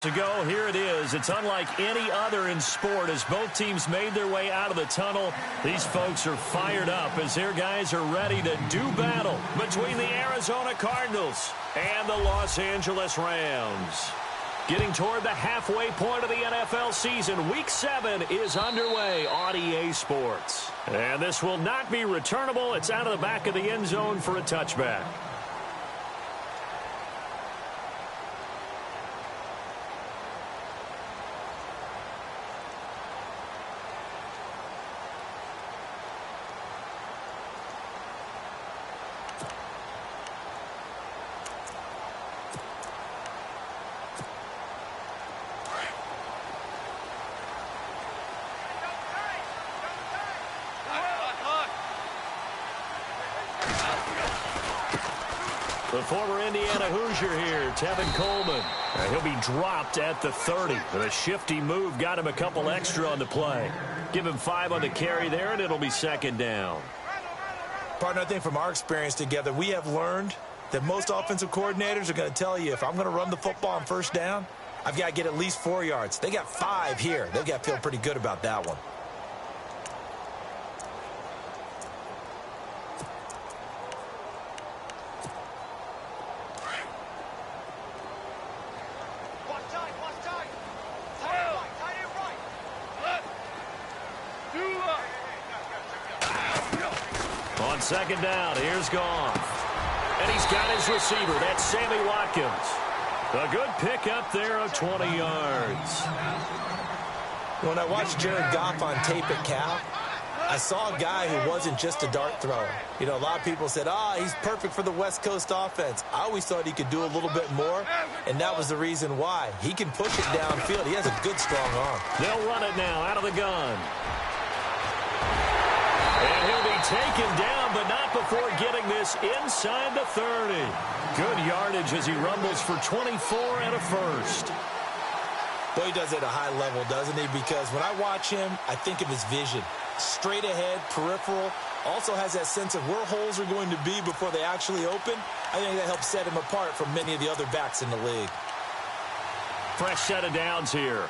To go, here it is. It's unlike any other in sport as both teams made their way out of the tunnel. These folks are fired up as their guys are ready to do battle between the Arizona Cardinals and the Los Angeles Rams. Getting toward the halfway point of the NFL season, Week 7 is underway on EA Sports. And this will not be returnable. It's out of the back of the end zone for a touchback. The former Indiana Hoosier here, Tevin Coleman. He'll be dropped at the 30. But a shifty move got him a couple extra on the play. Give him 5 on the carry there, and it'll be second down. Partner, I think from our experience together, we have learned that most offensive coordinators are going to tell you, if I'm going to run the football on first down, I've got to get at least 4 yards. They got 5 here. They've got to feel pretty good about that one. On second down, here's Goff. And he's got his receiver. That's Sammy Watkins. A good pickup there of 20 yards. When I watched Jared Goff on tape at Cal, I saw a guy who wasn't just a dart thrower. You know, a lot of people said, he's perfect for the West Coast offense. I always thought he could do a little bit more, and that was the reason why. He can push it downfield. He has a good, strong arm. They'll run it now out of the gun. And he'll be taken down, but not before getting this inside the 30. Good yardage as he rumbles for 24 and a first. Boy, he does it at a high level, doesn't he? Because when I watch him, I think of his vision. Straight ahead, peripheral. Also has that sense of where holes are going to be before they actually open. I think that helps set him apart from many of the other backs in the league. Fresh set of downs here.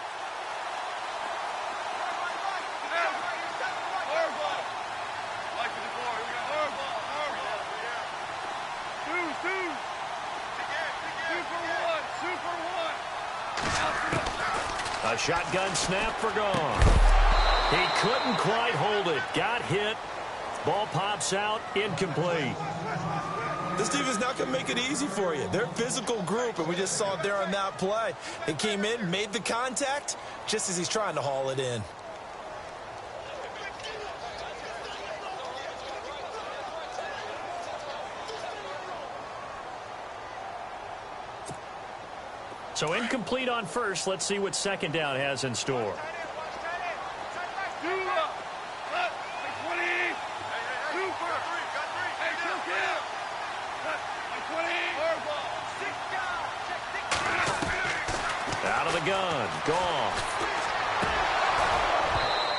A shotgun snap for Goff. He couldn't quite hold it. Got hit. Ball pops out. Incomplete. This team is not going to make it easy for you. They're a physical group, and we just saw it there on that play. It came in, made the contact, just as he's trying to haul it in. So incomplete on first. Let's see what second down has in store. Out of the gun. Goff.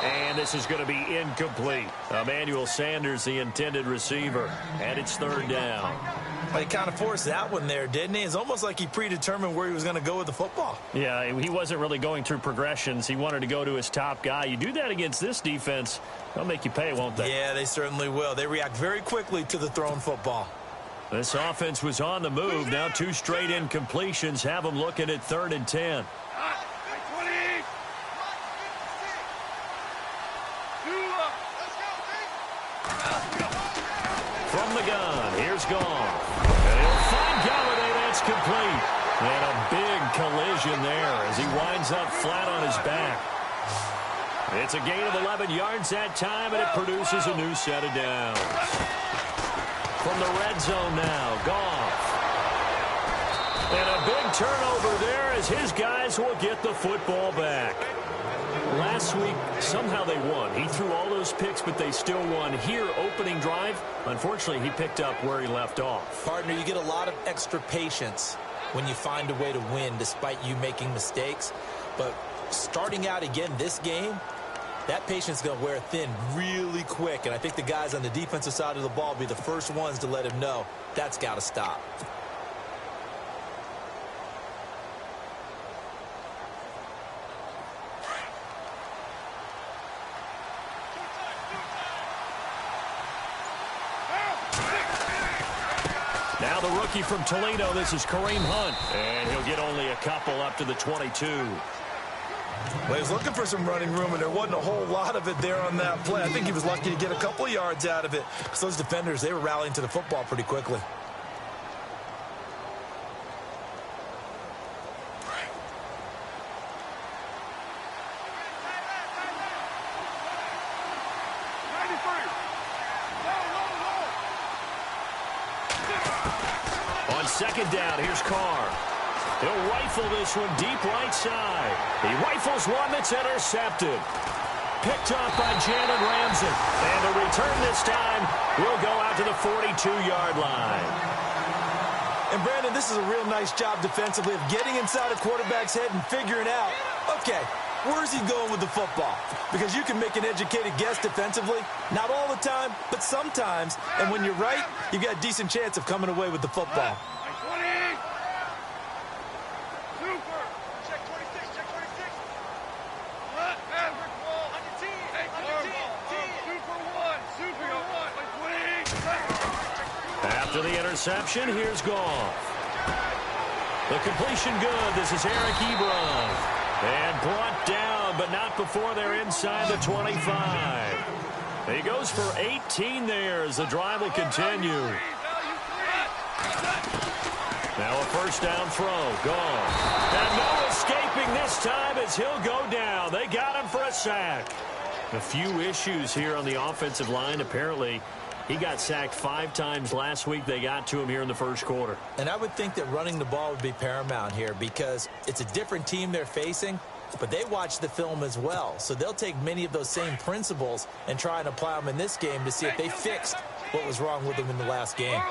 And this is going to be incomplete. Emmanuel Sanders, the intended receiver. And it's third down. But he kind of forced that one there, didn't he? It's almost like he predetermined where he was going to go with the football. Yeah, he wasn't really going through progressions. He wanted to go to his top guy. You do that against this defense, they'll make you pay, won't they? Yeah, they certainly will. They react very quickly to the thrown football. This offense was on the move. Now 2 straight incompletions have them looking at 3rd and 10. From the gun, here's Goff. And he'll find Galladay. That's complete. And a big collision there as he winds up flat on his back. It's a gain of 11 yards that time, and it produces a new set of downs. From the red zone now, Goff. And a big turnover there as his guys will get the football back. Last week, somehow they won. He threw all those picks, but they still won. Here, opening drive, unfortunately, he picked up where he left off. Partner, you get a lot of extra patience when you find a way to win despite you making mistakes. But starting out again this game, that patience is going to wear thin really quick. And I think the guys on the defensive side of the ball will be the first ones to let him know that's got to stop. Now the rookie from Toledo, this is Kareem Hunt. And he'll get only a couple up to the 22. Well, he was looking for some running room, and there wasn't a whole lot of it there on that play. I think he was lucky to get a couple of yards out of it. Because those defenders, they were rallying to the football pretty quickly. On second down, here's Carr. He'll rifle this one deep right side. He rifles one that's intercepted. Picked off by Jalen Ramsey. And the return this time will go out to the 42-yard line. And, Brandon, this is a real nice job defensively of getting inside a quarterback's head and figuring out, okay, where's he going with the football? Because you can make an educated guess defensively. Not all the time, but sometimes. And when you're right, you've got a decent chance of coming away with the football. After the interception, here's Goff. The completion good. This is Eric Ebron. And brought down, but not before they're inside the 25. He goes for 18 there as the drive will continue. Now a first down throw. Goff. And no escaping this time as he'll go down. They got him for a sack. A few issues here on the offensive line. Apparently, he got sacked 5 times last week. They got to him here in the first quarter. And I would think that running the ball would be paramount here because it's a different team they're facing, but they watch the film as well. So they'll take many of those same principles and try and apply them in this game to see if they fixed what was wrong with them in the last game.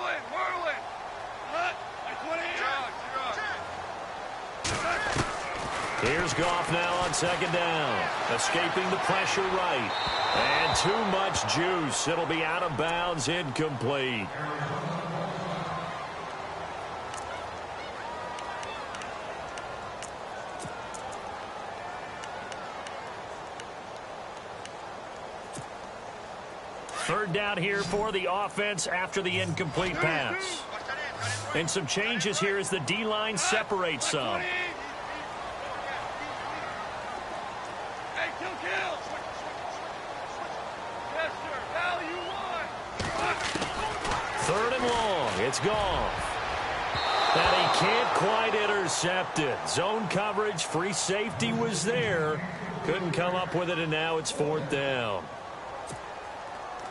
Here's Goff now on second down. Escaping the pressure right. And too much juice. It'll be out of bounds, incomplete. Third down here for the offense after the incomplete pass. And some changes here as the D-line separates some. Third and long. It's Goff. And he can't quite intercept it. Zone coverage, free safety was there. Couldn't come up with it, and now it's fourth down.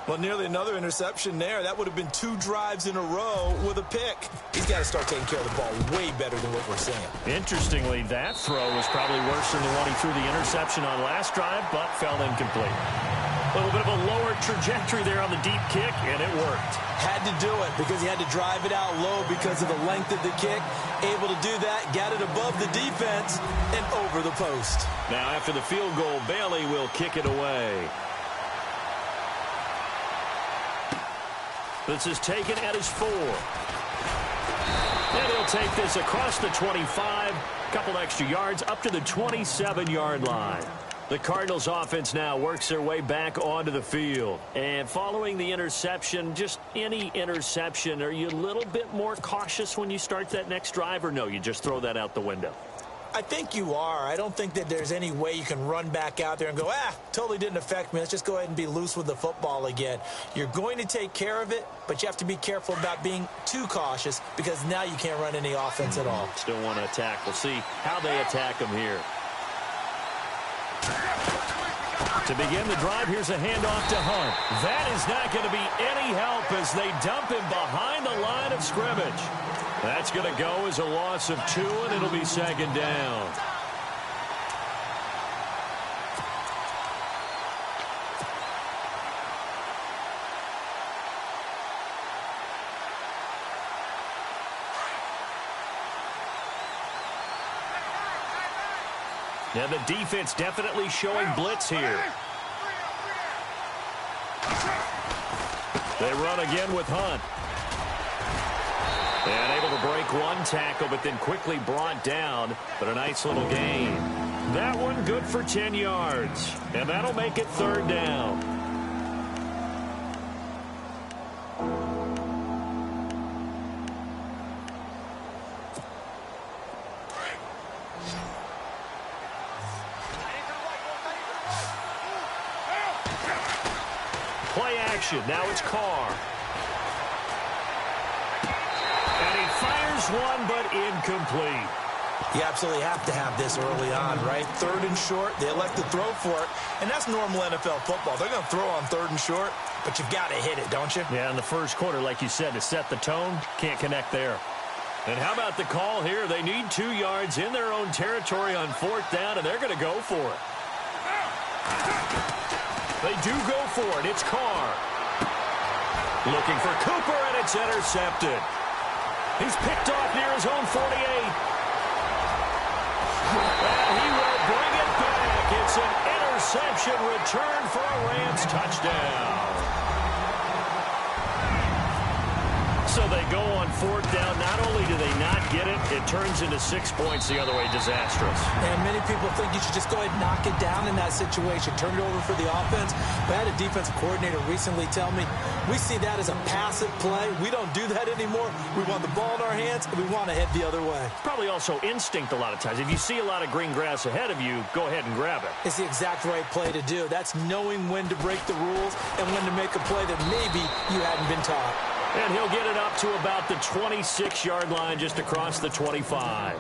Well, nearly another interception there. That would have been 2 drives in a row with a pick. He's got to start taking care of the ball way better than what we're seeing. Interestingly, that throw was probably worse than the one he threw the interception on last drive, but fell incomplete. A little bit of a lower trajectory there on the deep kick, and it worked. Had to do it because he had to drive it out low because of the length of the kick. Able to do that, got it above the defense, and over the post. Now, after the field goal, Bailey will kick it away. This is taken at his 4. And he'll take this across the 25. Couple extra yards up to the 27-yard line. The Cardinals offense now works their way back onto the field. And following the interception, just any interception, are you a little bit more cautious when you start that next drive, or no, you just throw that out the window? I think you are. I don't think that there's any way you can run back out there and go, totally didn't affect me. Let's just go ahead and be loose with the football again. You're going to take care of it, but you have to be careful about being too cautious because now you can't run any offense at all. Still want to attack. We'll see how they attack him here. To begin the drive, here's a handoff to Hunt. That is not going to be any help as they dump him behind the line of scrimmage. That's going to go as a loss of 2, and it'll be second down. Now the defense definitely showing blitz here. They run again with Hunt. And able to break one tackle, but then quickly brought down. But a nice little gain. That one good for 10 yards. And that'll make it third down. Play action. Now it's Carr. And he fires one, but incomplete. You absolutely have to have this early on, right? 3rd and short, they elect to throw for it, and that's normal NFL football. They're going to throw on 3rd and short, but you've got to hit it, don't you? Yeah, in the first quarter, like you said, to set the tone, can't connect there. And how about the call here? They need 2 yards in their own territory on 4th down, and they're going to go for it. They do go for it. It's Carr. Looking for Cooper, and it's intercepted. He's picked off near his own 48. And he will bring it back. It's an interception return for a Rams touchdown. So they go on 4th down. Not only do they not get it, it turns into 6 points the other way. Disastrous. And many people think you should just go ahead and knock it down in that situation. Turn it over for the offense. But I had a defensive coordinator recently tell me, we see that as a passive play. We don't do that anymore. We want the ball in our hands, and we want to head the other way. Probably also instinct a lot of times. If you see a lot of green grass ahead of you, go ahead and grab it. It's the exact right play to do. That's knowing when to break the rules and when to make a play that maybe you hadn't been taught. And he'll get it up to about the 26-yard line, just across the 25.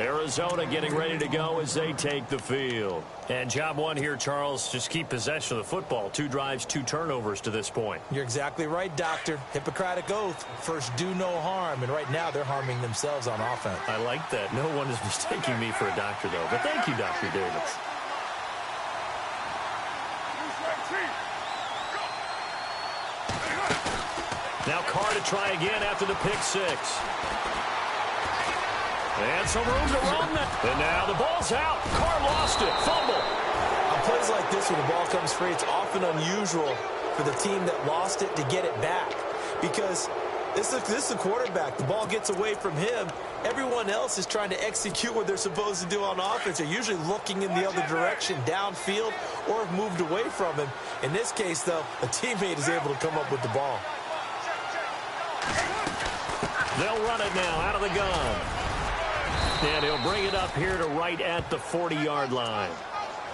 Arizona getting ready to go as they take the field. And job one here, Charles, just keep possession of the football. 2 drives, 2 turnovers to this point. You're exactly right, Doctor. Hippocratic oath. First, do no harm. And right now, they're harming themselves on offense. I like that. No one is mistaking me for a doctor, though. But thank you, Dr. Davis. Now Carr to try again after the pick 6. And some room to run. And now the ball's out. Carr lost it. Fumble. On plays like this, when the ball comes free, it's often unusual for the team that lost it to get it back. Because this is the quarterback. The ball gets away from him. Everyone else is trying to execute what they're supposed to do on offense. They're usually looking in the other direction, downfield, or have moved away from him. In this case, though, a teammate is able to come up with the ball. They'll run it now out of the gun. And he'll bring it up here to right at the 40-yard line.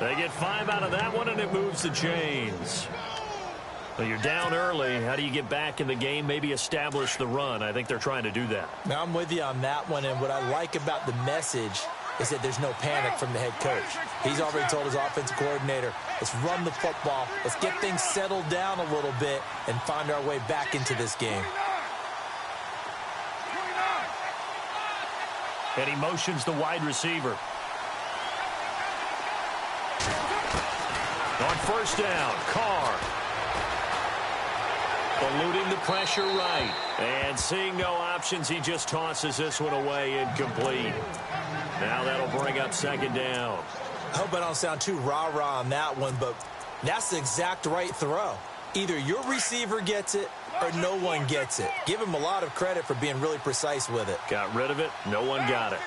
They get 5 out of that one, and it moves the chains. Well, you're down early. How do you get back in the game? Maybe establish the run. I think they're trying to do that. Now, I'm with you on that one, and what I like about the message is that there's no panic from the head coach. He's already told his offensive coordinator, let's run the football, let's get things settled down a little bit, and find our way back into this game. And he motions the wide receiver. On 1st down, Carr. Eluding the pressure right. And seeing no options, he just tosses this one away, incomplete. Now that'll bring up 2nd down. I hope I don't sound too rah-rah on that one, but that's the exact right throw. Either your receiver gets it or no one gets it. Give him a lot of credit for being really precise with it. Got rid of it. No one got it.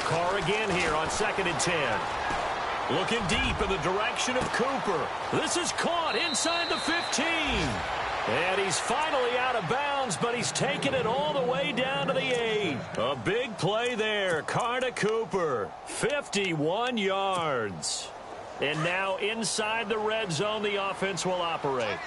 Carr again here on 2nd and 10. Looking deep in the direction of Cooper. This is caught inside the 15. And he's finally out of bounds, but he's taken it all the way down to the 8. A big play there. Carr to Cooper. 51 yards. And now inside the red zone, the offense will operate.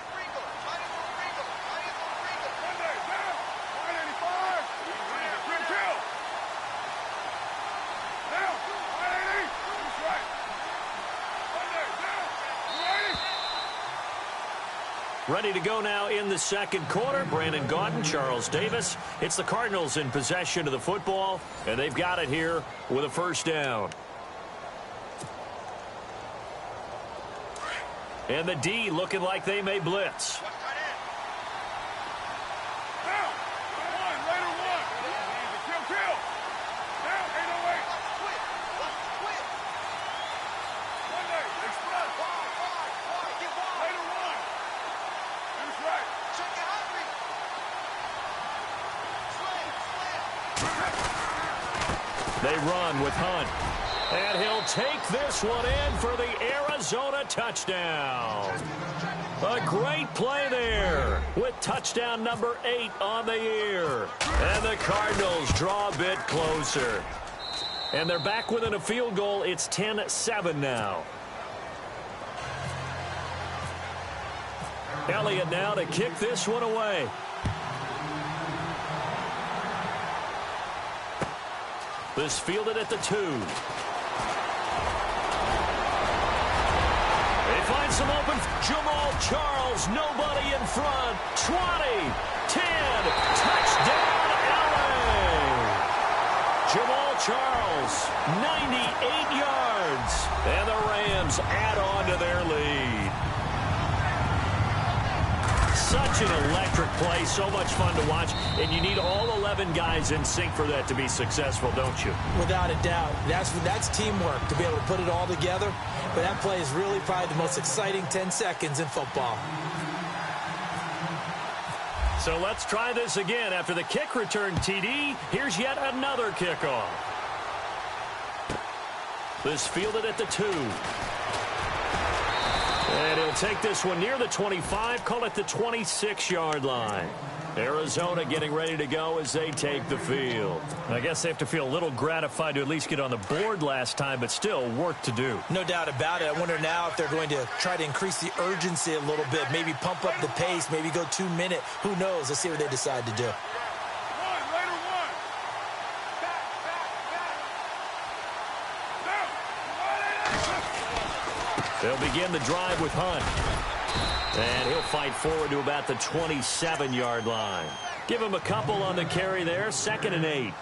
Ready to go now in the 2nd quarter. Brandon Gaudin, Charles Davis. It's the Cardinals in possession of the football, and they've got it here with a 1st down. And the D looking like they may blitz. They run with Hunt. And he'll take this one in for the Arizona touchdown. A great play there with touchdown number 8 on the year. And the Cardinals draw a bit closer. And they're back within a field goal. It's 10-7 now. Elliott now to kick this one away. This fielded at the 2. They find some open. Jamal Charles, nobody in front. 20, 10, touchdown, LA. Jamal Charles, 98 yards. And the Rams add on to their lead. Such an electric play, so much fun to watch, and you need all 11 guys in sync for that to be successful, don't you? Without a doubt. That's teamwork, to be able to put it all together. But that play is really probably the most exciting 10 seconds in football. So let's try this again. After the kick return TD, here's yet another kickoff. This fielded at the 2. And he'll take this one near the 25, call it the 26-yard line. Arizona getting ready to go as they take the field. I guess they have to feel a little gratified to at least get on the board last time, but still work to do. No doubt about it. I wonder now if they're going to try to increase the urgency a little bit, maybe pump up the pace, maybe go 2-minute. Who knows? Let's see what they decide to do. They'll begin the drive with Hunt. And he'll fight forward to about the 27-yard line. Give him a couple on the carry there, 2nd and 8.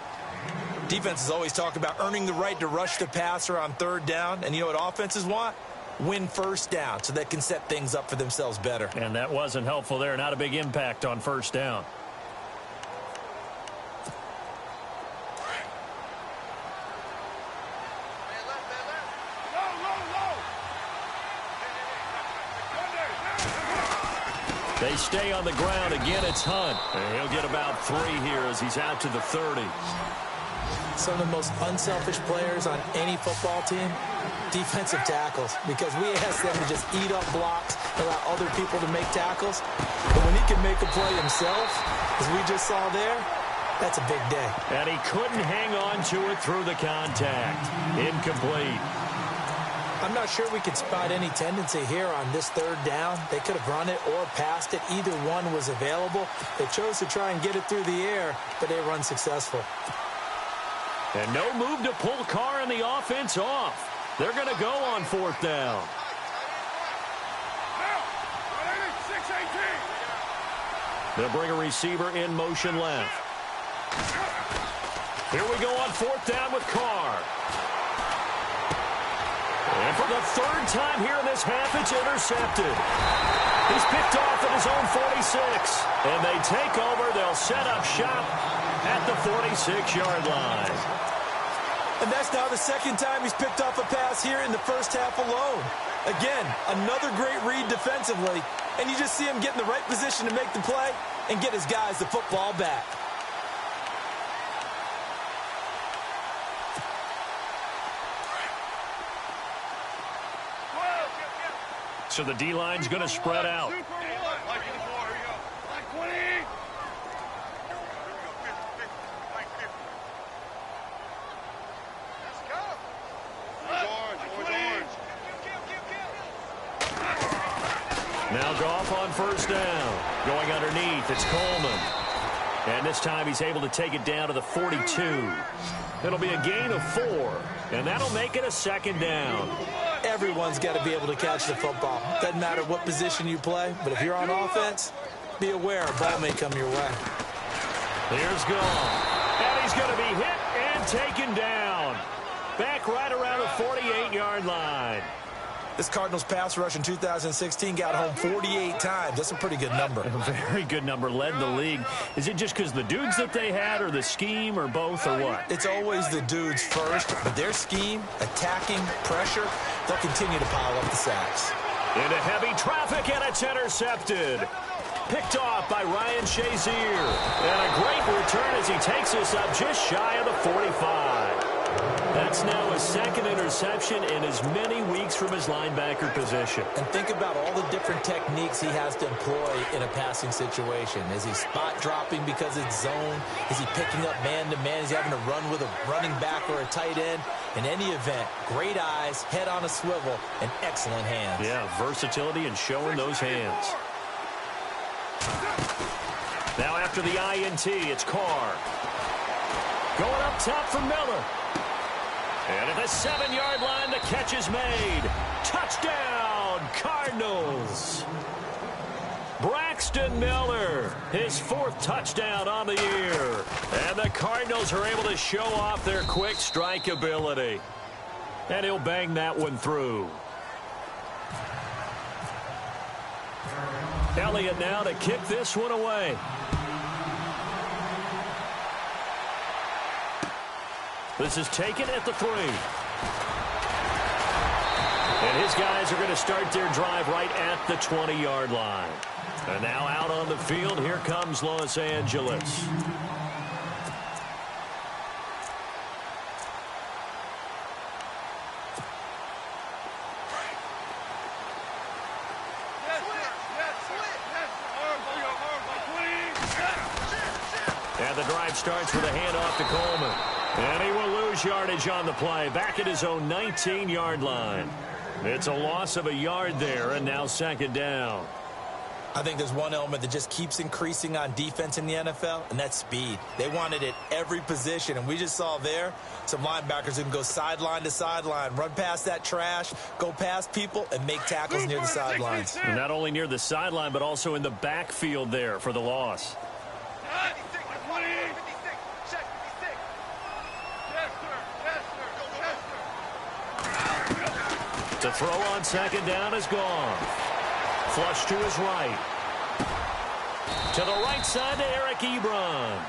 Defenses always talk about earning the right to rush the passer on 3rd down. And you know what offenses want? Win 1st down so they can set things up for themselves better. And that wasn't helpful there. Not a big impact on 1st down. They stay on the ground. Again, it's Hunt. And he'll get about 3 here as he's out to the 30. Some of the most unselfish players on any football team, defensive tackles, because we ask them to just eat up blocks, allow other people to make tackles. But when he can make a play himself, as we just saw there, that's a big day. And he couldn't hang on to it through the contact. Incomplete. I'm not sure we could spot any tendency here on this 3rd down. They could have run it or passed it. Either one was available. They chose to try and get it through the air, but they were unsuccessful. And no move to pull Carr and the offense off. They're going to go on 4th down. They'll bring a receiver in motion left. Here we go on 4th down with Carr. And for the 3rd time here in this half, it's intercepted. He's picked off at his own 46. And they take over. They'll set up shop at the 46-yard line. And that's now the 2nd time he's picked off a pass here in the 1st half alone. Again, another great read defensively. And you just see him get in the right position to make the play and get his guys the football back. So the D-line's going to spread out. Now Goff on 1st down. Going underneath, it's Coleman. And this time he's able to take it down to the 42. It'll be a gain of 4. And that'll make it a 2nd down. Everyone's got to be able to catch the football. Doesn't matter what position you play, but if you're on offense, be aware a ball may come your way. Here's Goff. And he's going to be hit and taken down. Back right around the 48-yard line. This Cardinals pass rush in 2016 got home 48 times. That's a pretty good number. A very good number, led the league. Is it just because the dudes that they had, or the scheme, or both, or what? It's always the dudes first, but their scheme, attacking, pressure, they'll continue to pile up the sacks. Into heavy traffic, and it's intercepted. Picked off by Ryan Shazier. And a great return as he takes us up just shy of the 45. That's now a second interception in as many weeks from his linebacker position. And think about all the different techniques he has to employ in a passing situation. Is he spot dropping because it's zone? Is he picking up man-to-man? Is he having to run with a running back or a tight end? In any event, great eyes, head on a swivel, and excellent hands. Yeah, versatility and showing those hands. Now after the INT, it's Carr. Going up top for Miller. And at the 7-yard line, the catch is made. Touchdown, Cardinals. Braxton Miller, his 4th touchdown on the year. And the Cardinals are able to show off their quick strike ability. And he'll bang that one through. Elliott now to kick this one away. This is taken at the 3. And his guys are going to start their drive right at the 20-yard line. And now out on the field, here comes Los Angeles. And the drive starts with a handoff to Coleman. And he will lose yardage on the play, back at his own 19-yard line. It's a loss of a yard there, and now 2nd down. I think there's one element that just keeps increasing on defense in the NFL, and that's speed. They want it at every position, and we just saw there some linebackers who can go sideline to sideline, run past that trash, go past people, and make tackles near the sidelines. And not only near the sideline, but also in the backfield there for the loss. The throw on 2nd down is gone. Flush to his right. To the right side to Eric Ebron.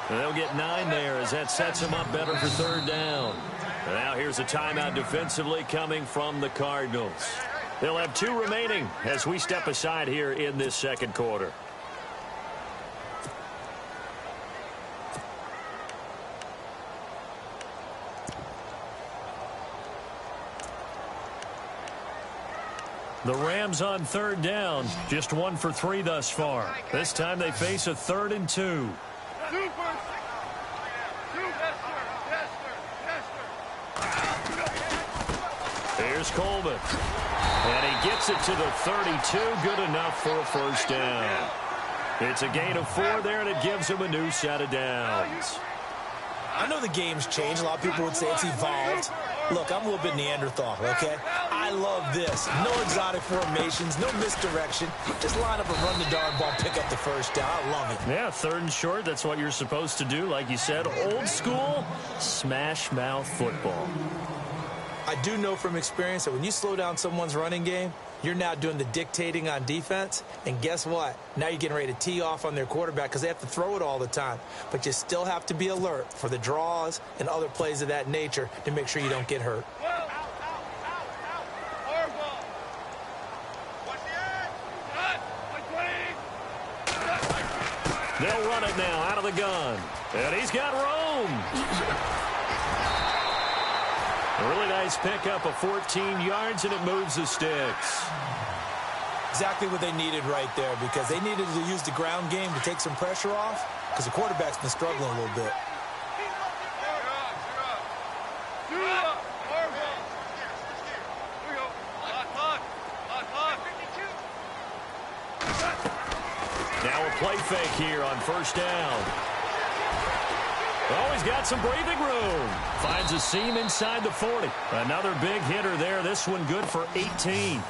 And they'll get 9 there as that sets him up better for 3rd down. And now here's a timeout defensively coming from the Cardinals. They'll have 2 remaining as we step aside here in this 2nd quarter. The Rams on 3rd down, just 1 for 3 thus far. This time they face a 3rd and 2. Here's Coleman. And he gets it to the 32, good enough for a 1st down. It's a gain of 4 there, and it gives him a new set of downs. I know the game's changed. A lot of people would say it's evolved. Look, I'm a little bit Neanderthal, okay? I love this. No exotic formations, no misdirection. Just line up and run the darn ball, pick up the 1st down. I love it. Yeah, 3rd and short, that's what you're supposed to do. Like you said, old school, smash mouth football. I do know from experience that when you slow down someone's running game, you're now doing the dictating on defense. And guess what? Now you're getting ready to tee off on their quarterback because they have to throw it all the time. But you still have to be alert for the draws and other plays of that nature to make sure you don't get hurt. They'll run it now out of the gun. And he's got room. A really nice pickup of 14 yards, and it moves the sticks. Exactly what they needed right there, because they needed to use the ground game to take some pressure off because the quarterback's been struggling a little bit. Now a play fake here on 1st down. Oh, he's got some breathing room. Finds a seam inside the 40. Another big hitter there. This one good for 18.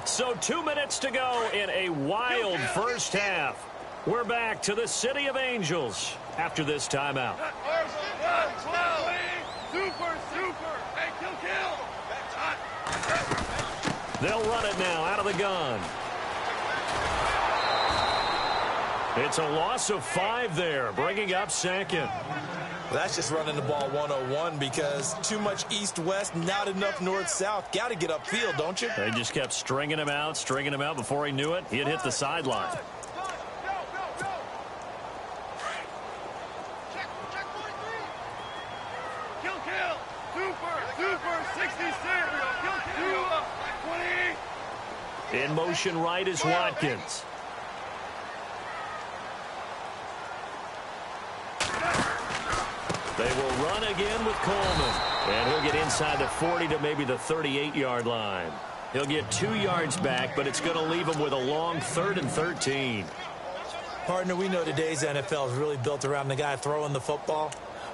So 2 minutes to go in a wild 1st half. We're back to the City of Angels after this timeout. They'll run it now out of the gun. It's a loss of 5 there, bringing up 2nd. Well, that's just running the ball 101 because too much east-west, not enough north-south. Got to get upfield, don't you? They just kept stringing him out before he knew it. He had hit the sideline. In motion right is Watkins. They will run again with Coleman. And he'll get inside the 40 to maybe the 38-yard line. He'll get 2 yards back, but it's going to leave him with a long 3rd and 13. Partner, we know today's NFL is really built around the guy throwing the football.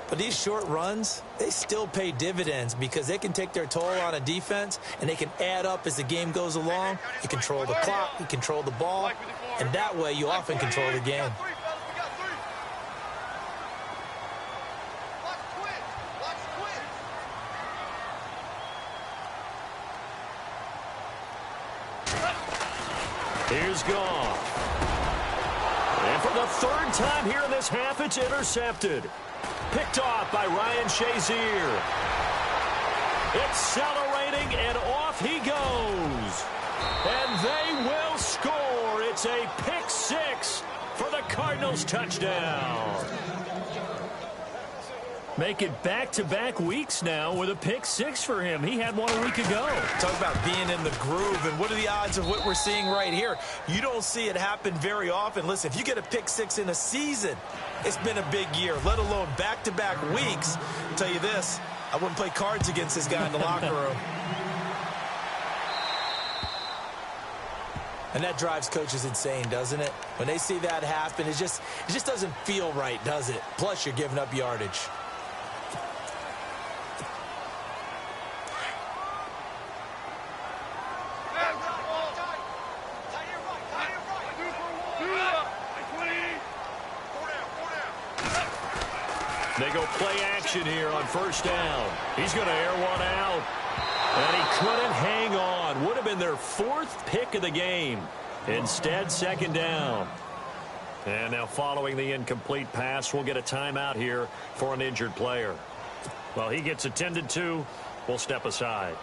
But these short runs, they still pay dividends because they can take their toll on a defense and they can add up as the game goes along. You control the clock, you control the ball, and that way you often control the game. Here's Goff. And for the 3rd time here in this half, it's intercepted. Picked off by Ryan Shazier. Accelerating, and off he goes. And they will score. It's a pick 6 for the Cardinals touchdown. Make it back-to-back weeks now with a pick 6 for him. He had one a week ago. Talk about being in the groove, and what are the odds of what we're seeing right here? You don't see it happen very often. Listen, if you get a pick 6 in a season, it's been a big year, let alone back-to-back weeks. I'll tell you this, I wouldn't play cards against this guy in the locker room. And that drives coaches insane, doesn't it? When they see that happen, it just doesn't feel right, does it? Plus, you're giving up yardage. They go play action here on 1st down. He's going to air one out. And he couldn't hang on. Would have been their 4th pick of the game. Instead, 2nd down. And now following the incomplete pass, we'll get a timeout here for an injured player. Well, he gets attended to. We'll step aside.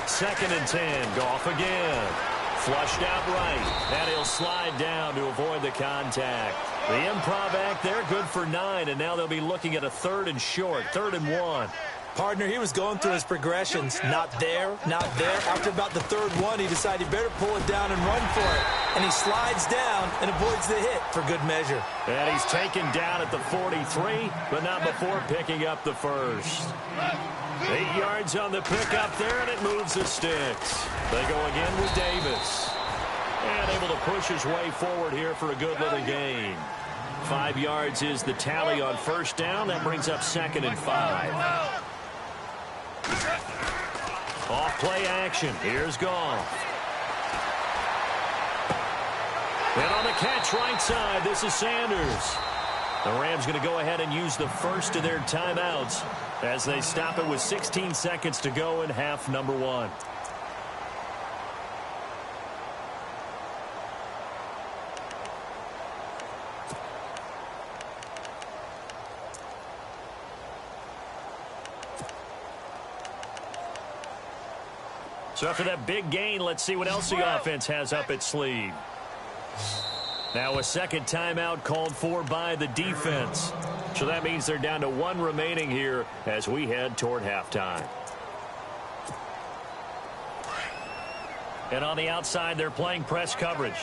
Second and 10. Goff again. Flushed out right. And he'll slide down to avoid the contact. The improv act there, good for 9. And now they'll be looking at a 3rd and short. 3rd and 1. Partner, he was going through his progressions. Not there, not there. After about the 3rd one, he decided he better pull it down and run for it. And he slides down and avoids the hit for good measure. And he's taken down at the 43, but not before picking up the 1st. 8 yards on the pickup there, and it moves the sticks. They go again with Davis. And able to push his way forward here for a good little gain. 5 yards is the tally on 1st down. That brings up 2nd and 5. Off play action. Here's Goff. And on the catch right side, this is Sanders. The Rams going to go ahead and use the first of their timeouts as they stop it with 16 seconds to go in half number 1. So after that big gain, let's see what else the offense has up its sleeve. Now a second timeout called for by the defense. So that means they're down to 1 remaining here as we head toward halftime. And on the outside, they're playing press coverage.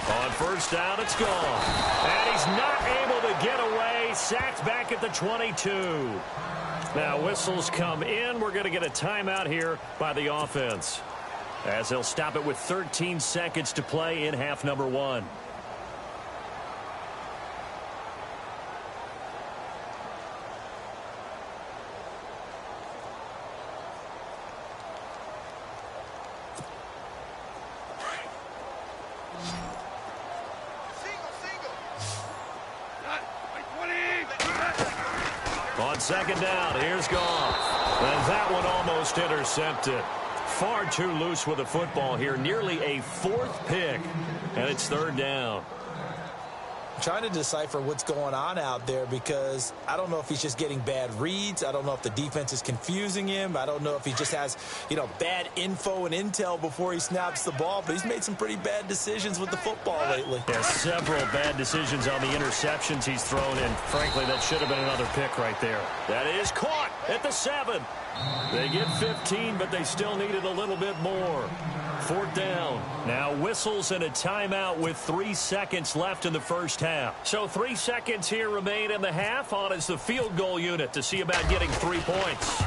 On 1st down, it's gone. And he's not able to get away. Sacked back at the 22. Now whistles come in. We're going to get a timeout here by the offense, as they'll stop it with 13 seconds to play in half number 1. On second down, here's Goff. And that one almost intercepted. Far too loose with the football here. Nearly a fourth pick. And it's third down. I'm trying to decipher what's going on out there because I don't know if he's just getting bad reads. I don't know if the defense is confusing him. I don't know if he just has, bad info and intel before he snaps the ball. But he's made some pretty bad decisions with the football lately. Yeah, several bad decisions on the interceptions he's thrown, and frankly, that should have been another pick right there. That is caught at the 7. They get 15, but they still needed a little bit more. Fourth down. Now whistles and a timeout with 3 seconds left in the first half. So 3 seconds here remain in the half. On is the field goal unit to see about getting 3 points.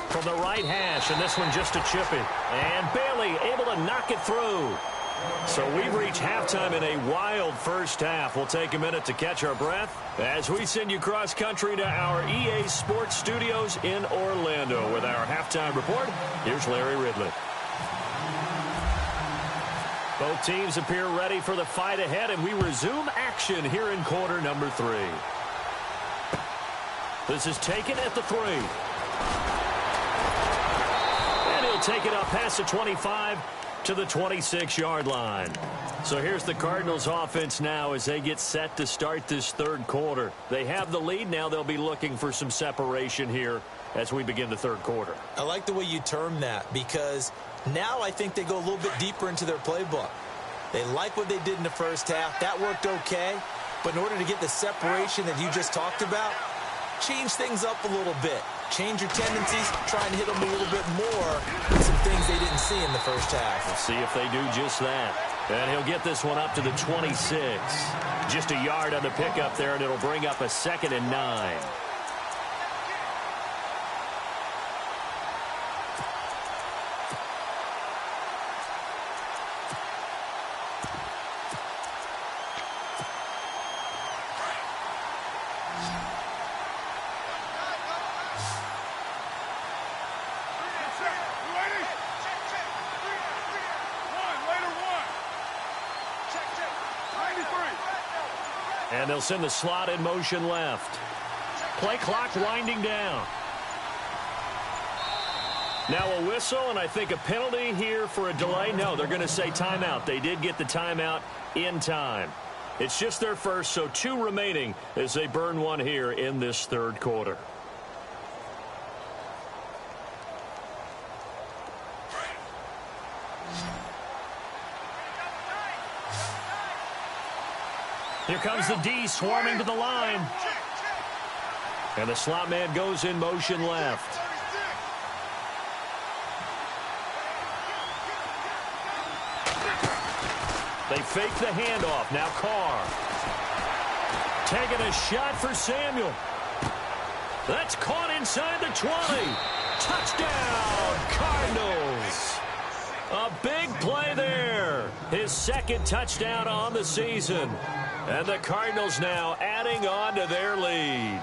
From the right hash, and this one just a chippy. And Bailey able to knock it through. So we've reached halftime in a wild first half. We'll take a minute to catch our breath as we send you cross-country to our EA Sports Studios in Orlando with our halftime report. Here's Larry Ridley. Both teams appear ready for the fight ahead, and we resume action here in quarter number 3. This is taken at the 3. And he'll take it up past the 25 to the 26-yard line. So here's the Cardinals offense now as they get set to start this third quarter. They have the lead. Now they'll be looking for some separation here as we begin the third quarter. I like the way you term that because now I think they go a little bit deeper into their playbook. They like what they did in the first half. That worked okay. But in order to get the separation that you just talked about, change things up a little bit. Change your tendencies, try and hit them a little bit more with some things they didn't see in the first half. We'll see if they do just that. And he'll get this one up to the 26. Just a yard on the pickup there, and it'll bring up a 2nd and 9. And they'll send the slot in motion left. Play clock winding down. Now a whistle, and I think a penalty here for a delay. No, they're going to say timeout. They did get the timeout in time. It's just their first, so 2 remaining as they burn one here in this third quarter. Here comes the D swarming to the line. And the slot man goes in motion left. They fake the handoff. Now Carr. Taking a shot for Samuel. That's caught inside the 20. Touchdown, Cardinals. A big play there. His 2nd touchdown on the season. And the Cardinals now adding on to their lead.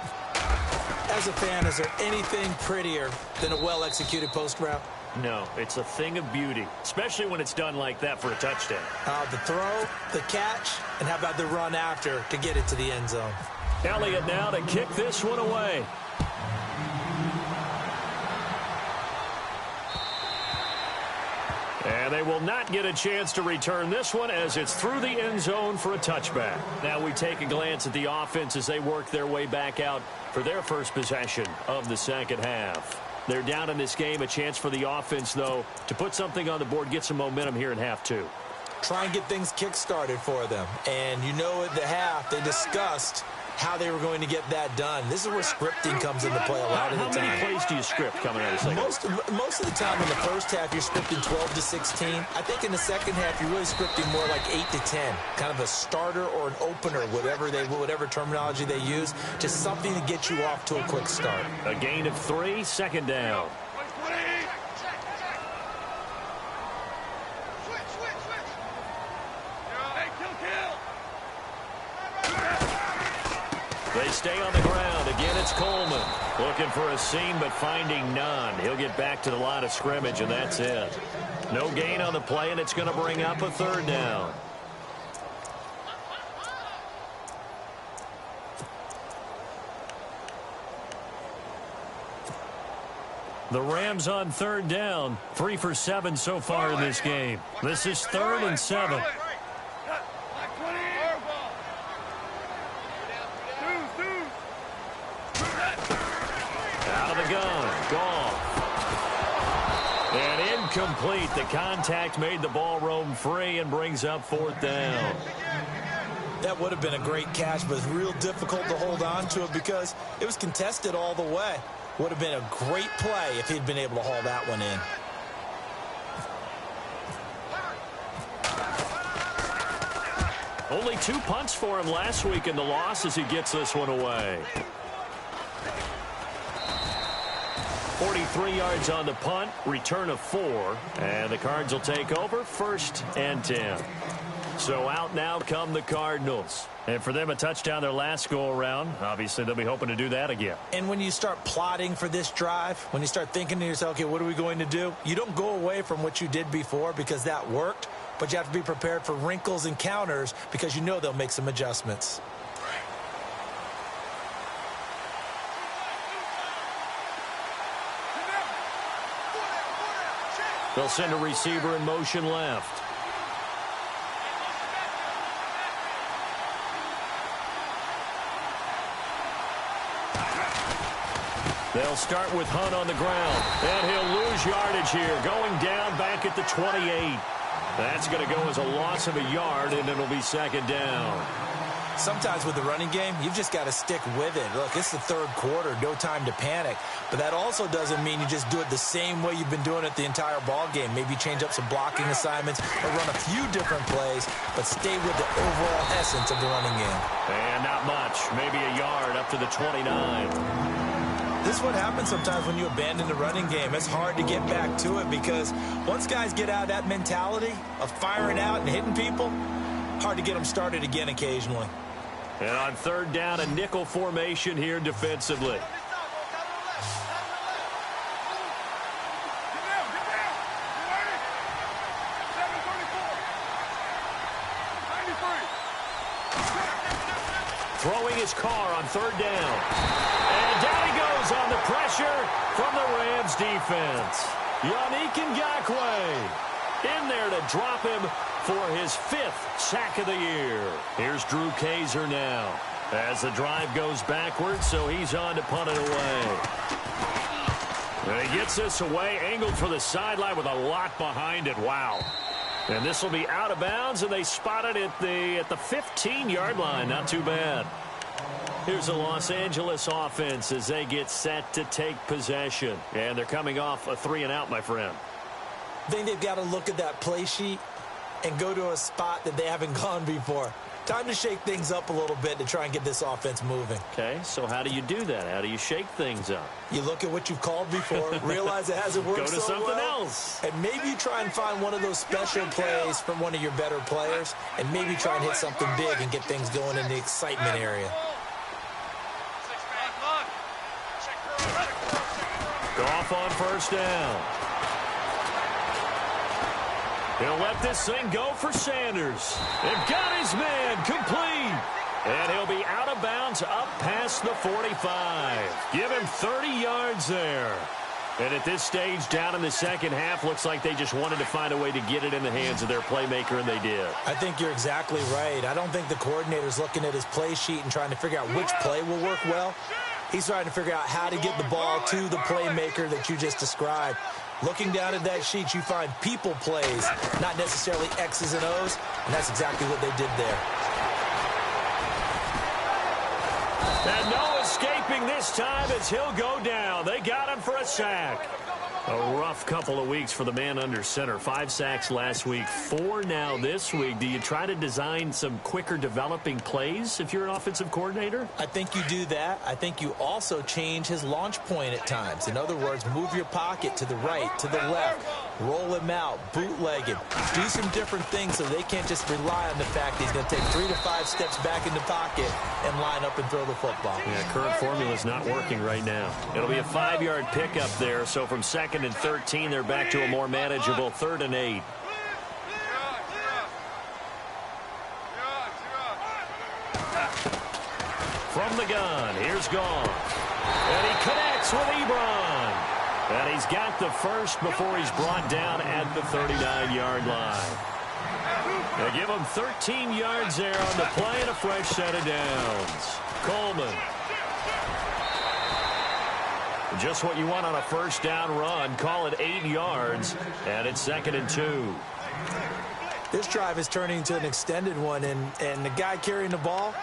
As a fan, is there anything prettier than a well-executed post route? No, it's a thing of beauty, especially when it's done like that for a touchdown. The throw, the catch, and how about the run after to get it to the end zone? Elliott now to kick this one away. And they will not get a chance to return this one as it's through the end zone for a touchback. Now we take a glance at the offense as they work their way back out for their first possession of the second half. They're down in this game. A chance for the offense, though, to put something on the board, get some momentum here in half 2. Try and get things kick-started for them. And you know at the half, they discussed how they were going to get that done. This is where scripting comes into play a lot of the time. How many plays do you script coming out of the second? Most of the time in the first half, you're scripting 12 to 16. I think in the second half, you're really scripting more like 8 to 10. Kind of a starter or an opener, whatever terminology they use, just something to get you off to a quick start. A gain of 3, 2nd down. They stay on the ground. Again, it's Coleman. Looking for a seam, but finding none. He'll get back to the line of scrimmage, and that's it. No gain on the play, and it's going to bring up a 3rd down. The Rams on third down, 3 for 7 so far in this game. This is 3rd and 7. Out of the gun, Goff. And incomplete. The contact made the ball roam free and brings up 4th down. That would have been a great catch, but it's real difficult to hold on to it because it was contested all the way. Would have been a great play if he'd been able to haul that one in. Only 2 punts for him last week in the loss as he gets this one away. 43 yards on the punt, return of 4, and the Cards will take over 1st and 10. So out now come the Cardinals. And for them, a touchdown their last go-around. Obviously, they'll be hoping to do that again. And when you start plotting for this drive, when you start thinking to yourself, okay, what are we going to do? You don't go away from what you did before because that worked, but you have to be prepared for wrinkles and counters because you know they'll make some adjustments. They'll send a receiver in motion left. They'll start with Hunt on the ground, and he'll lose yardage here, going down back at the 28. That's going to go as a loss of a yard, and it'll be 2nd down. Sometimes with the running game, you've just got to stick with it. Look, it's the 3rd quarter, no time to panic. But that also doesn't mean you just do it the same way you've been doing it the entire ball game. Maybe change up some blocking assignments or run a few different plays, but stay with the overall essence of the running game. And not much, maybe a yard up to the 29. This is what happens sometimes when you abandon the running game. It's hard to get back to it because once guys get out of that mentality of firing out and hitting people, hard to get them started again occasionally. And on 3rd down, a nickel formation here defensively. Throwing his car on 3rd down. And down he goes on the pressure from the Rams defense. Yannick Ngakoue in there to drop him for his 5th sack of the year. Here's Drew Kaiser now as the drive goes backwards, so he's on to punt it away. And he gets this away, angled for the sideline with a lot behind it. Wow. And this will be out of bounds, and they spot it at the 15-yard line. Not too bad. Here's the Los Angeles offense as they get set to take possession. And they're coming off a 3-and-out, my friend. I think they've got to look at that play sheet and go to a spot that they haven't gone before. Time to shake things up a little bit to try and get this offense moving. Okay, so how do you do that? How do you shake things up? You look at what you've called before, realize it hasn't worked Go to so something well, else. and maybe you try and find one of those special plays from one of your better players, and maybe try and hit something big and get things going in the excitement area. Goff on 1st down. He'll let this thing go for Sanders. They've got his man complete. And he'll be out of bounds up past the 45. Give him 30 yards there. And at this stage, down in the 2nd half, looks like they just wanted to find a way to get it in the hands of their playmaker, and they did. I think you're exactly right. I don't think the coordinator's looking at his play sheet and trying to figure out which play will work well. He's trying to figure out how to get the ball to the playmaker that you just described. Looking down at that sheet, you find people plays, not necessarily X's and O's, and that's exactly what they did there. And no escaping this time as he'll go down. They got him for a sack. A rough couple of weeks for the man under center. 5 sacks last week, 4 now this week. Do you try to design some quicker developing plays if you're an offensive coordinator? I think you do that. I think you also change his launch point at times. In other words, move your pocket to the right, to the left, roll him out, bootleg him. Do some different things so they can't just rely on the fact he's going to take 3 to 5 steps back in the pocket and line up and throw the football. Yeah, current formula is not working right now. It'll be a 5-yard pickup there, so from 2nd and 13, they're back to a more manageable 3rd and 8. From the gun, here's Goff. And he connects with Ebron. And he's got the first before he's brought down at the 39-yard line. They give him 13 yards there on the play and a fresh set of downs. Coleman. Just what you want on a first down run. Call it 8 yards, and it's 2nd and 2. This drive is turning into an extended one, and the guy carrying the ball,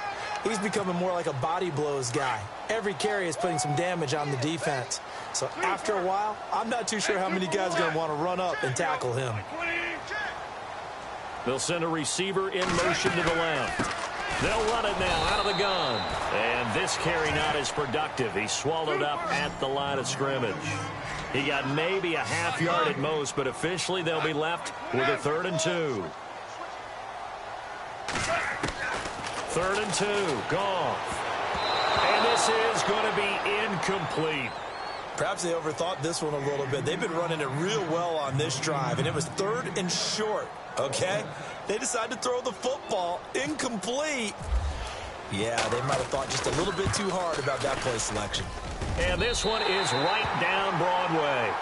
he's becoming more like a body blows guy. Every carry is putting some damage on the defense. So after a while, I'm not too sure how many guys are going to want to run up and tackle him. They'll send a receiver in motion to the left. They'll run it now out of the gun. And this carry not as productive. He's swallowed up at the line of scrimmage. He got maybe a half yard at most, but officially they'll be left with a 3rd and 2. 3rd and 2. Goff. And this is going to be incomplete. Perhaps they overthought this one a little bit. They've been running it real well on this drive, and it was 3rd and short, okay? They decided to throw the football incomplete. Yeah, they might have thought just a little bit too hard about that play selection. And this one is right down Broadway.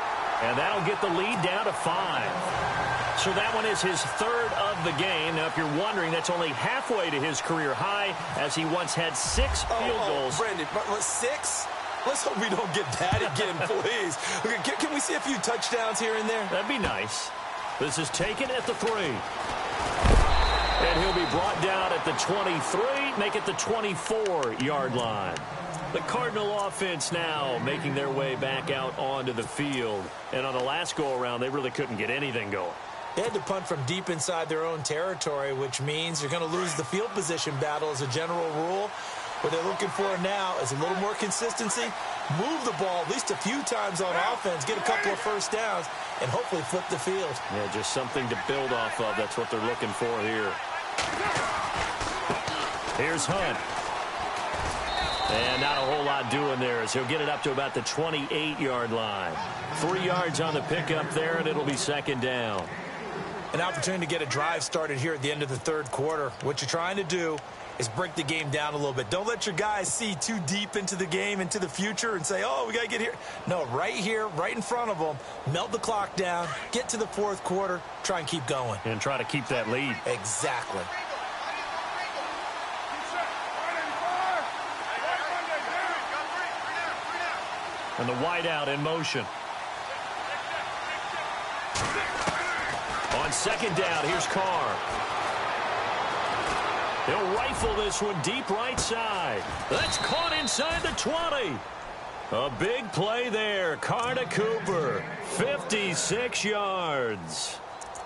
And that'll get the lead down to 5. So that one is his 3rd of the game. Now, if you're wondering, that's only halfway to his career high, as he once had 6 field goals. Brandon, what, 6? Let's hope we don't get that again, please. Okay, can we see a few touchdowns here and there? That'd be nice. This is taken at the 3. And he'll be brought down at the 23, make it the 24-yard line. The Cardinal offense now making their way back out onto the field. And on the last go-around, they really couldn't get anything going. They had to punt from deep inside their own territory, which means you're going to lose the field position battle as a general rule. What they're looking for now is a little more consistency, move the ball at least a few times on offense, get a couple of first downs, and hopefully flip the field. Yeah, just something to build off of. That's what they're looking for here. Here's Hunt. And not a whole lot doing there as he'll get it up to about the 28-yard line. 3 yards on the pickup there, and it'll be 2nd down. An opportunity to get a drive started here at the end of the 3rd quarter. What you're trying to do is break the game down a little bit. Don't let your guys see too deep into the game, into the future, and say, oh, we got to get here. No, right here, right in front of them, melt the clock down, get to the 4th quarter, try and keep going. And try to keep that lead. Exactly. And the wideout in motion. On 2nd down, here's Carr. He'll rifle this one deep right side. That's caught inside the 20. A big play there. Carr to Cooper. 56 yards.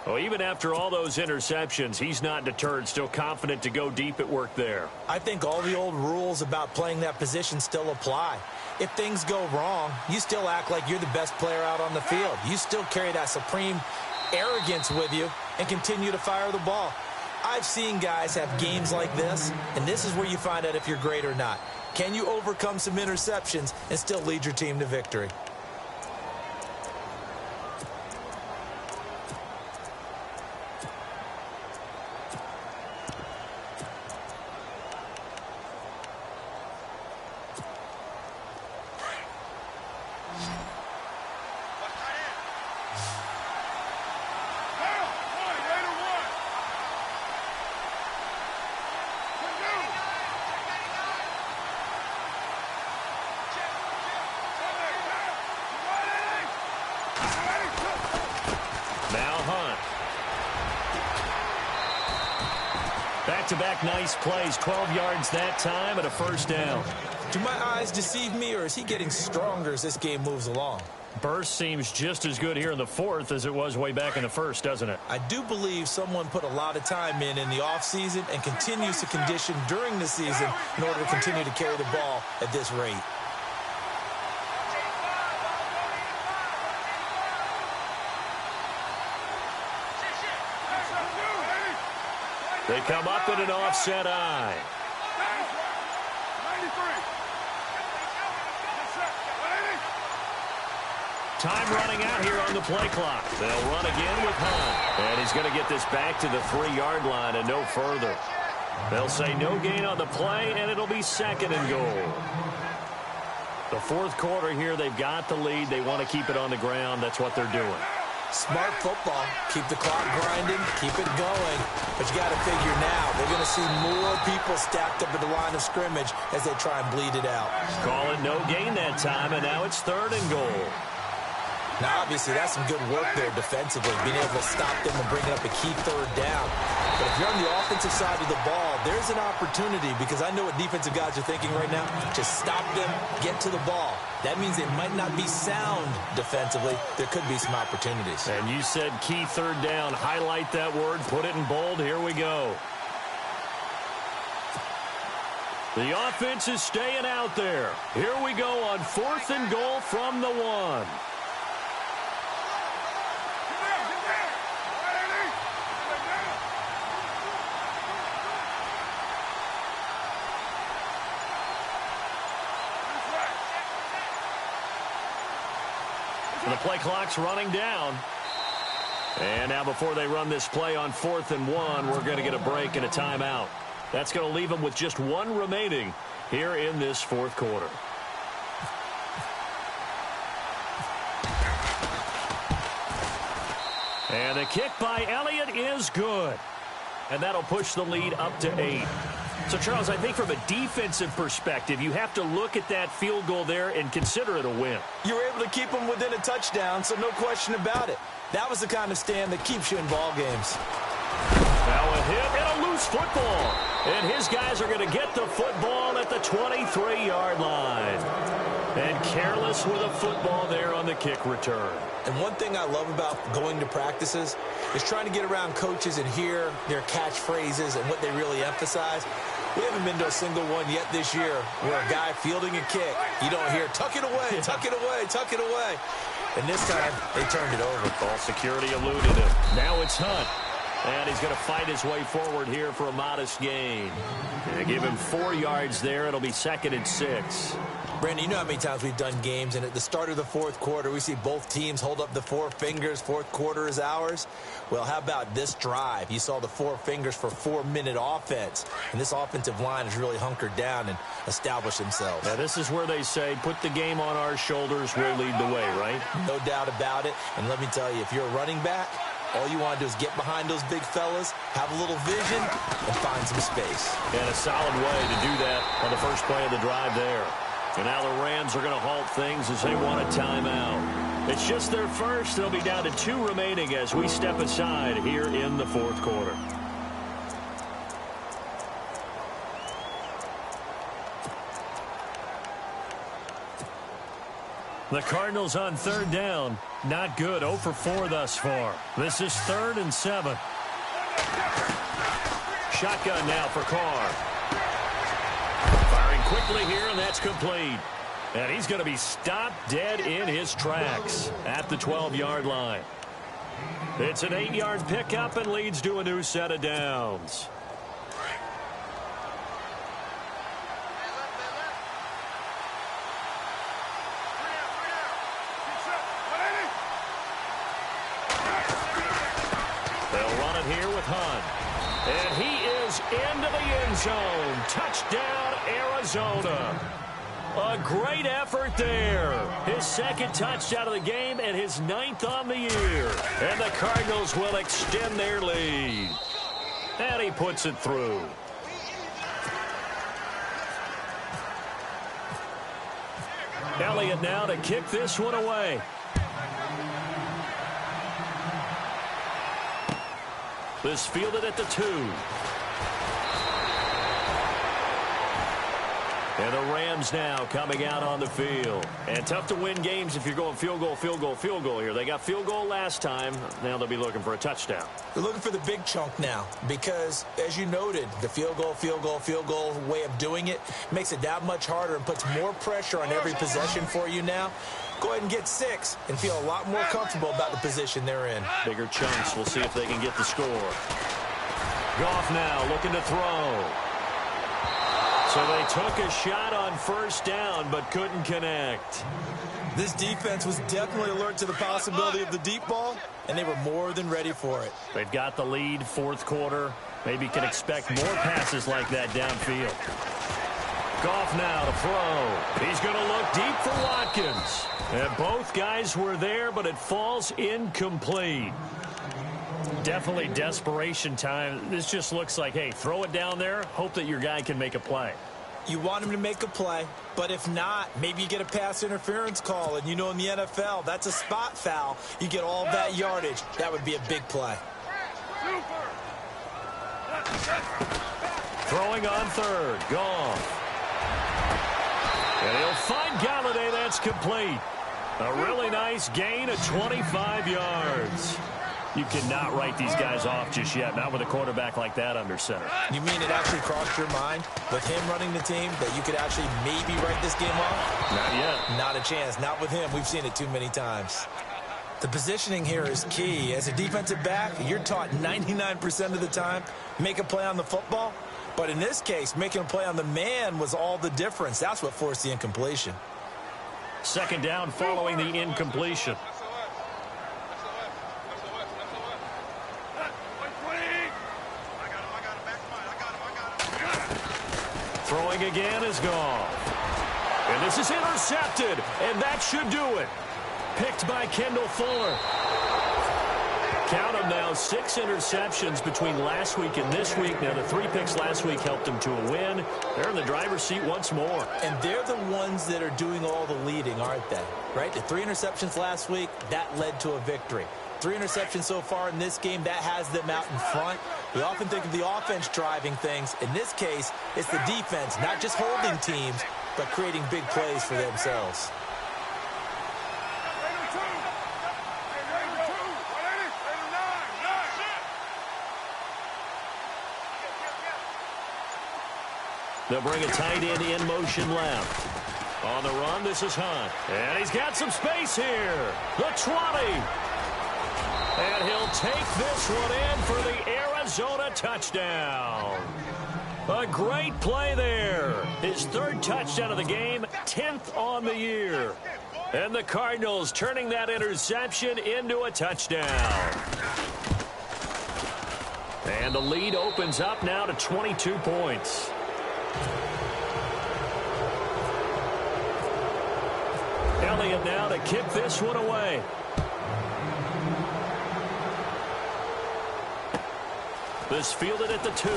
Oh, even after all those interceptions, he's not deterred, still confident to go deep at work there. I think all the old rules about playing that position still apply. If things go wrong, you still act like you're the best player out on the field. You still carry that supreme arrogance with you and continue to fire the ball. I've seen guys have games like this, and this is where you find out if you're great or not. Can you overcome some interceptions and still lead your team to victory? Back-to-back nice plays, 12 yards that time and a first down. Do my eyes deceive me, or is he getting stronger as this game moves along? Burst seems just as good here in the 4th as it was way back in the 1st, doesn't it? I do believe someone put a lot of time in the offseason and continues to condition during the season in order to continue to carry the ball at this rate. They come up in an offset eye. Time running out here on the play clock. They'll run again with Hunt. And he's going to get this back to the 3-yard line and no further. They'll say no gain on the play, and it'll be 2nd and goal. The fourth quarter here, they've got the lead. They want to keep it on the ground. That's what they're doing. Smart football. Keep the clock grinding. Keep it going. But you got to figure now, they're going to see more people stacked up at the line of scrimmage as they try and bleed it out. Call it no gain that time, and now it's 3rd and goal. Now, obviously, that's some good work there defensively, being able to stop them and bring up a key 3rd down. But if you're on the offensive side of the ball, there's an opportunity, because I know what defensive guys are thinking right now. Just stop them, get to the ball. That means they might not be sound defensively. There could be some opportunities. And you said key 3rd down. Highlight that word. Put it in bold. Here we go. The offense is staying out there. Here we go on 4th and goal from the 1. The play clock's running down. And now before they run this play on 4th and 1, we're going to get a break and a timeout. That's going to leave them with just 1 remaining here in this 4th quarter. And the kick by Elliott is good. And that'll push the lead up to 8. So, Charles, I think from a defensive perspective, you have to look at that field goal there and consider it a win. You were able to keep them within a touchdown, so no question about it. That was the kind of stand that keeps you in ball games. Now a hit and a loose football. And his guys are going to get the football at the 23-yard line. And careless with a football there on the kick return. And one thing I love about going to practices is trying to get around coaches and hear their catchphrases and what they really emphasize. We haven't been to a single one yet this year where a guy fielding a kick, you don't hear, tuck it away, tuck it away, tuck it away. And this time, they turned it over. Ball security eluded him. Now it's Hunt. And he's going to fight his way forward here for a modest gain. They give him 4 yards there. It'll be 2nd and 6. Brandon, you know how many times we've done games, and at the start of the 4th quarter, we see both teams hold up the 4 fingers, 4th quarter is ours. Well, how about this drive? You saw the 4 fingers for 4-minute offense, and this offensive line has really hunkered down and established themselves. Now, this is where they say, put the game on our shoulders, we'll lead the way, right? No doubt about it, and let me tell you, if you're a running back, all you want to do is get behind those big fellas, have a little vision, and find some space. And a solid way to do that on the first play of the drive there. And now the Rams are going to halt things as they want a timeout. It's just their first. They'll be down to 2 remaining as we step aside here in the 4th quarter. The Cardinals on 3rd down. Not good. 0 for 4 thus far. This is 3rd and 7. Shotgun now for Carr. Firing quickly here, and that's complete. And he's going to be stopped dead in his tracks at the 12-yard line. It's an 8-yard pickup and leads to a new set of downs. They'll run it here with Hunt. And he is into the end zone. Touchdown, Arizona. A great effort there. His 2nd touchdown of the game and his 9th on the year. And the Cardinals will extend their lead. And he puts it through. Elliott now to kick this one away. This fielded at the 2. And the Rams now coming out on the field. And tough to win games if you're going field goal, field goal, field goal here. They got field goal last time. Now they'll be looking for a touchdown. They're looking for the big chunk now because, as you noted, the field goal way of doing it makes it that much harder and puts more pressure on every possession for you now. Go ahead and get 6 and feel a lot more comfortable about the position they're in. Bigger chunks. We'll see if they can get the score. Goff now looking to throw. So they took a shot on 1st down but couldn't connect. This defense was definitely alert to the possibility of the deep ball, and they were more than ready for it. They've got the lead, 4th quarter. Maybe can expect more passes like that downfield. Goff now to throw. He's going to look deep for Watkins. And both guys were there, but it falls incomplete. Definitely desperation time. This just looks like, hey, throw it down there, hope that your guy can make a play. You want him to make a play, but if not, maybe you get a pass interference call. And you know in the NFL, that's a spot foul. You get all that yardage. That would be a big play. Throwing on third. Goff. And he'll find Galladay. That's complete. A really nice gain of 25 yards. You cannot write these guys off just yet, not with a quarterback like that under center. You mean it actually crossed your mind with him running the team that you could actually maybe write this game off? Not yet. Not a chance. Not with him. We've seen it too many times. The positioning here is key. As a defensive back, you're taught 99% of the time, make a play on the football. But in this case, making a play on the man was all the difference. That's what forced the incompletion. Second down following the incompletion. Throwing again is gone. And this is intercepted, and that should do it. Picked by Kendall Fuller. Count them now, 6 interceptions between last week and this week. Now, the 3 picks last week helped them to a win. They're in the driver's seat once more. And they're the ones that are doing all the leading, aren't they? Right? The 3 interceptions last week, that led to a victory. 3 interceptions so far in this game, that has them out in front. We often think of the offense driving things. In this case, it's the defense, not just holding teams, but creating big plays for themselves. They'll bring a tight end in motion left. On the run, this is Hunt. And he's got some space here. The 20. And he'll take this one in for the Arizona touchdown. A great play there. His 3rd touchdown of the game, 10th on the year. And the Cardinals turning that interception into a touchdown. And the lead opens up now to 22 points. Elliott now to kick this one away. This fielded at the 2.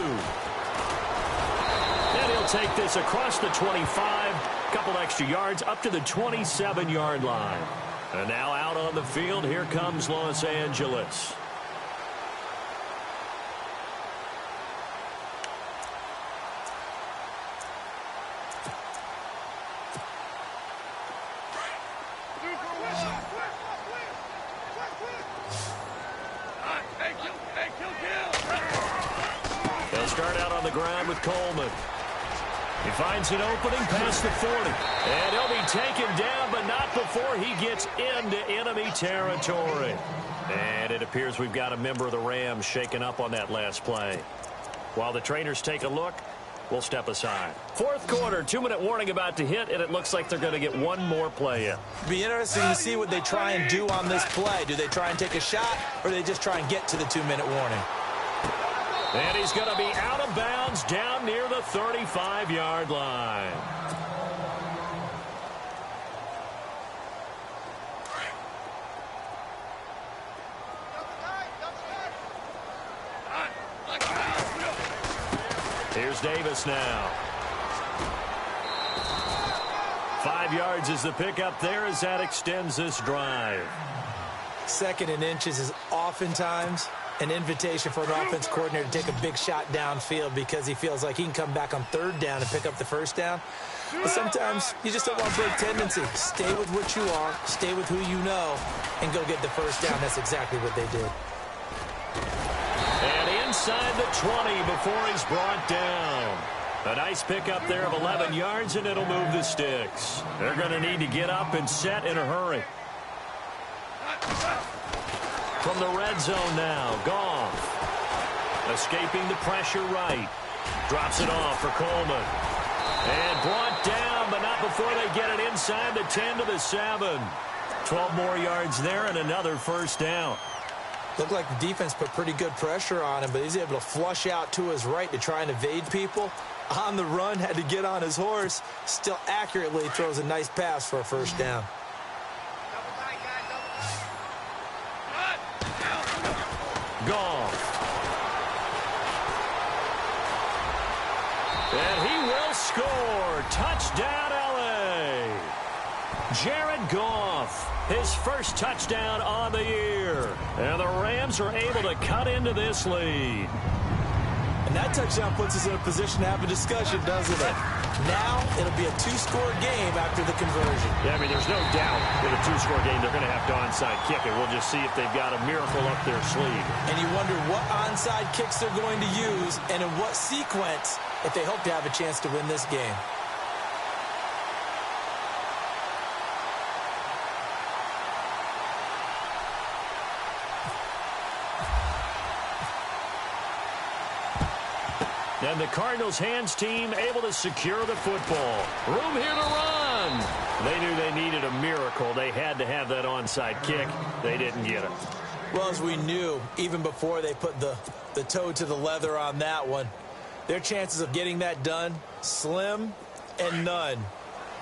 And he'll take this across the 25. Couple extra yards up to the 27-yard line. And now out on the field, here comes Los Angeles. Ground with Coleman. He finds an opening past the 40. And he'll be taken down, but not before he gets into enemy territory. And it appears we've got a member of the Rams shaken up on that last play. While the trainers take a look, we'll step aside. 4th quarter, 2-minute warning about to hit, and it looks like they're going to get one more play in. Be interesting to see what they try and do on this play. Do they try and take a shot, or do they just try and get to the 2-minute warning? And he's going to be out of bounds down near the 35-yard line. Here's Davis now. 5 yards is the pickup there as that extends this drive. 2nd and inches is oftentimes an invitation for an offense coordinator to take a big shot downfield because he feels like he can come back on 3rd down and pick up the 1st down. But sometimes you just don't want to break tendency. Stay with what you are, stay with who you know, and go get the 1st down. That's exactly what they did. And inside the 20 before he's brought down. A nice pickup there of 11 yards, and it'll move the sticks. They're going to need to get up and set in a hurry. From the red zone now, Goff. Escaping the pressure right. Drops it off for Coleman. And brought down, but not before they get it inside the 10 to the 7. 12 more yards there and another 1st down. Looked like the defense put pretty good pressure on him, but he's able to flush out to his right to try and evade people. On the run, had to get on his horse. Still accurately throws a nice pass for a first down. Goff. And he will score. Touchdown, L.A. Jared Goff, his first touchdown on the year. And the Rams are able to cut into this lead. And that touchdown puts us in a position to have a discussion, doesn't it? Now it'll be a two-score game after the conversion. Yeah, I mean, there's no doubt with a two-score game they're going to have to onside kick it. We'll just see if they've got a miracle up their sleeve. And you wonder what onside kicks they're going to use and in what sequence if they hope to have a chance to win this game. And the Cardinals' hands team able to secure the football. Room here to run. They knew they needed a miracle. They had to have that onside kick. They didn't get it. Well, as we knew, even before they put the toe to the leather on that one, their chances of getting that done, slim and none.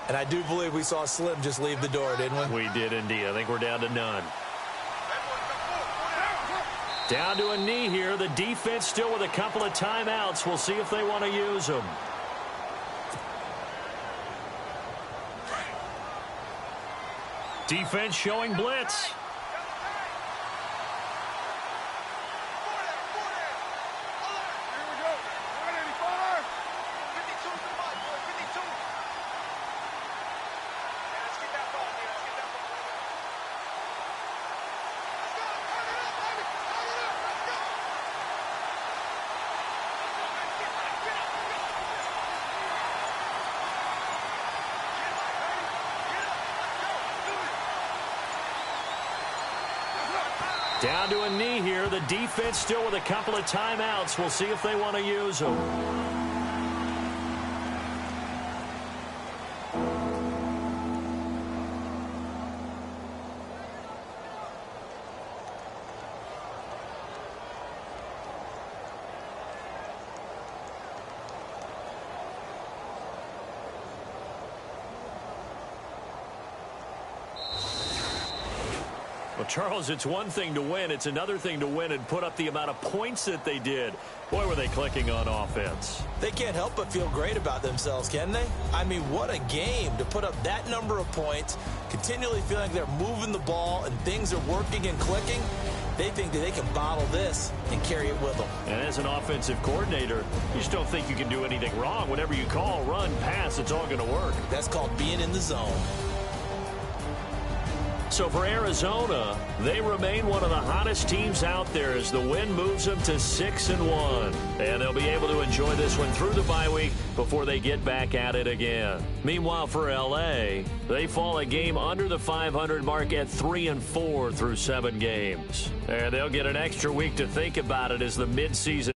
And I do believe we saw Slim just leave the door, didn't we? We did indeed. I think we're down to none. Down to a knee here. The defense still with a couple of timeouts. We'll see if they want to use them. Defense showing blitz. Down to a knee here. The defense still with a couple of timeouts. We'll see if they want to use them. Well, Charles, it's one thing to win. It's another thing to win and put up the amount of points that they did. Boy, were they clicking on offense. They can't help but feel great about themselves, can they? I mean, what a game to put up that number of points, continually feeling like they're moving the ball and things are working and clicking. They think that they can bottle this and carry it with them. And as an offensive coordinator, you just don't think you can do anything wrong. Whenever you call, run, pass, it's all going to work. That's called being in the zone. So for Arizona, they remain one of the hottest teams out there as the win moves them to 6-1. And they'll be able to enjoy this one through the bye week before they get back at it again. Meanwhile, for L.A., they fall a game under the 500 mark at 3-4 through 7 games. And they'll get an extra week to think about it as the midseason